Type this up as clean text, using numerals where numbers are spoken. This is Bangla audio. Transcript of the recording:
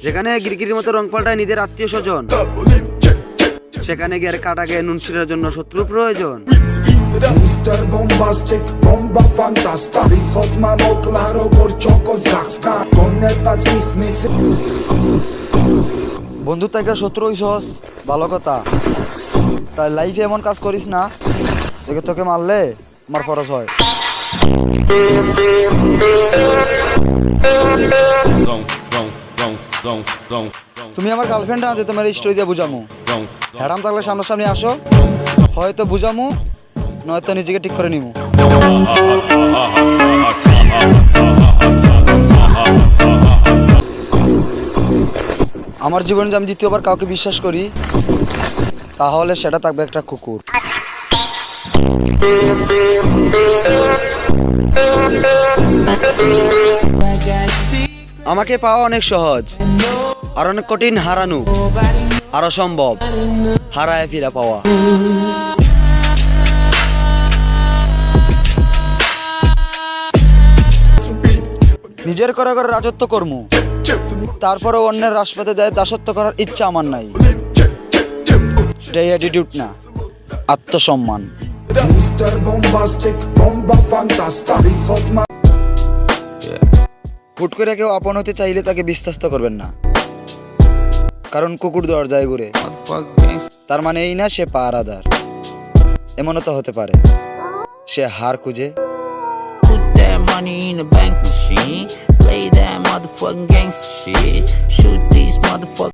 যেখানে গিরগিরির মতো রং পাল্টায় নিজের আত্মীয় স্বজন, সেখানে গিয়ে কাটাকে নুন ছিঁড়ার জন্য শত্রু প্রয়োজন। Mister Bombastic, bomba fantasta Východ mám claro, gorčoko z Dachsta Konepas kismis বন্ধু থেকে শত্রু হইছস ভালো কথা, তাই লাইফে এমন কাজ করিস না দেখে তোকে মারলে আমার ফরজ হয়। তুমি আমার গার্লফ্রেন্ড না, তোমার স্টোরি দিয়ে বুঝামু। হ্যারাম থাকলে সামনাসামনি আসো, হয়তো বুঝামু, নয়তো নিজেকে ঠিক করে নিমু। আমার জীবনে যদি আমি দ্বিতীয়বার কাউকে বিশ্বাস করি, তাহলে সেটা থাকবে একটা কুকুর। আমাকে পাওয়া অনেক সহজ, আর অনেক কঠিন হারানো আরো সম্ভব হারায় ফিরা পাওয়া। নিজের করে করে রাজত্ব কর্ম, তারপরে অন্যের রাজপথে যায় দাসত্ব করার ইচ্ছা আমার নাই। এটাই অ্যাটিটিউড না, আত্মসম্মান। Mister Bombastic, bomba fantasta Východ mám হুট করে কেউ আপন হতে চাইলে তাকে বিশ্বস্ত করবেন না, কারণ কুকুর দরজায় ঘুরে। তার মানে এই না সে পাহারাদার, এমনও তো হতে পারে সে হার খুঁজে। Put that money in a bank machine. Play that motherfucking gangster shit. Shoot these motherfuckers.